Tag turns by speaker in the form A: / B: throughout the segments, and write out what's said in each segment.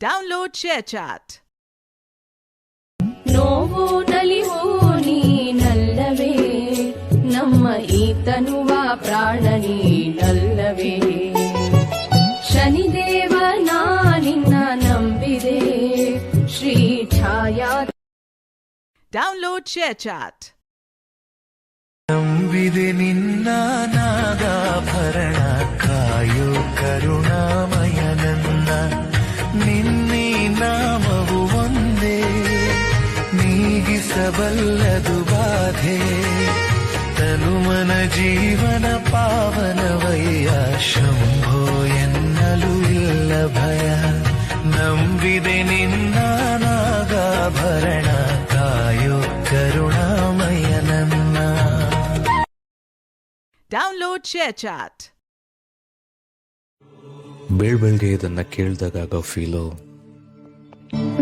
A: Download ShareChat.
B: ನೋವು ನಲಿವು ನೀನಲ್ಲವೇ, ನಮ್ಮ ಈ ತನುವ ಪ್ರಾಣ ನೀನಲ್ಲವೇ. ಶನಿದೇವ ನಿನ್ನ ನಂಬಿದೆ, ಶ್ರೀ ಛಾಯಾ.
A: Download ShareChat.
C: ನಂಬಿದೆ ನಿನ್ನ ನಾಗಾಭರಣ, ಕಾಯೋ ಕರುಣಾಮಯ ನನ್ನ. ನಿನ್ನೆ ನಾಮವು ಒಂದೇ, ನೀಗಿಸಬಲ್ಲದು ಬಾಧೆ. ತನುಮನ ಜೀವನ ಪಾವನವಯ್ಯ, ಶಂಭೋ ಎನ್ನಲು ಇಲ್ಲ ಭಯ. ನಂಬಿದೆ ನಿನ್ನ ನಾಗಾಭರಣ, ಕಾಯೋ ಕರುಣಾಮಯ ನನ್ನ.
A: Download ShareChat.
D: ಬೆಳ್ಬೆಳ್ಗೆ ಇದನ್ನ ಕೇಳಿದಾಗ ಫೀಲು,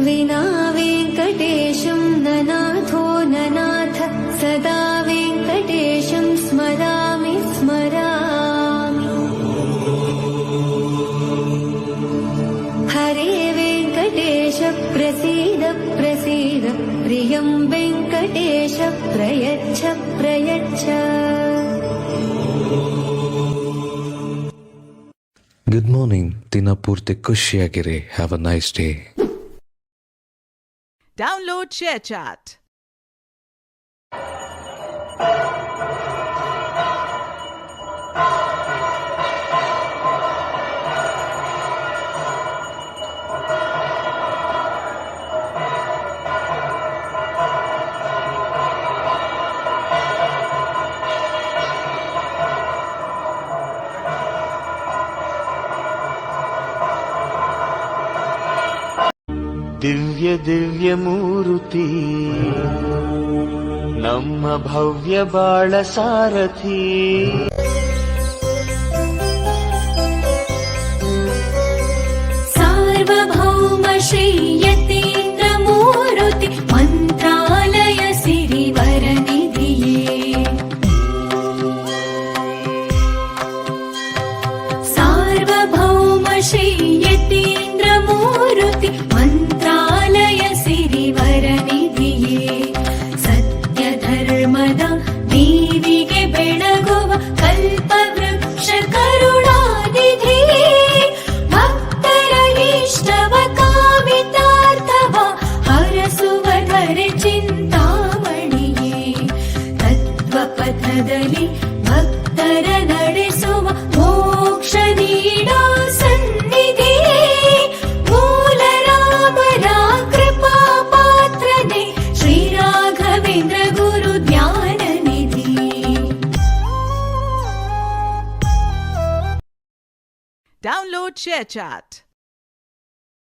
E: ವಿನಾ ವೆಂಕಟೇಶಂ ನನಾಥೋ ನನಾಥ, ಸದಾ ವೆಂಕಟೇಶಂ ಸ್ಮರಾಮಿ ಸ್ಮರಾಮಿ. ಹರೇ ವೆಂಕಟೇಶ ಪ್ರಸೀದ ಪ್ರಸೀದ, ಪ್ರಿಯಂ ವೆಂಕಟೇಶ ಪ್ರಯಚ್ಛ ಪ್ರಯಚ್ಛ.
D: Good morning. ದಿನ ಪೂರ್ತಿ ಖುಷಿಯಾಗಿರಿ. Have a nice day.
A: Download ShareChat.
C: ದಿವ್ಯ ದಿವ್ಯ ಮೂರುತಿ, ನಮ್ಮ ಭವ್ಯ ಬಾಳ ಸಾರಥಿ.
B: ಸಾರ್ವಭೌಮ ಶ್ರೀ ಯತೀಂದ್ರ ಮೂರುತಿ, ಮಂತ್ರಾಲಯ ಸಿರಿವರ ನಿಧಿಯೇ. ಸಾರ್ವಭೌಮ ಶ್ರೀ ಯತೀಂದ್ರ ಮೂರುತಿ, ಮಂತ್ರಾಲಯ ಸಿರಿವರ ನಿಧಿಯೇ. ಸತ್ಯ ಧರ್ಮದ ದೇವಿಗೆ ಬೆಳಗುವ ಕಲ್ಪವೃಕ್ಷ ಕರುಣಾನಿಧಿಯೇ. ಭಕ್ತರ ಇಷ್ಟವ ಕಾಮಿತಾರ್ಥವ ಹರಸುವ ಧರೆ ಚಿಂತಾಮಣಿಯೇ. ತತ್ವಪಥದಲ್ಲಿ ಭಕ್ತರ ನಡೆಸುವ ಮೋಕ್ಷ ನೀಡೋ ಸನ್ನಿಧಿಯೇ. ಮೂಲ ರಾಮರ ಕೃಪಾ ಪಾತ್ರನೇ, ಶ್ರೀ ರಾಘವೇಂದ್ರ ಗುರು ಜ್ಞಾನ ನಿಧಿ.
A: Download ShareChat.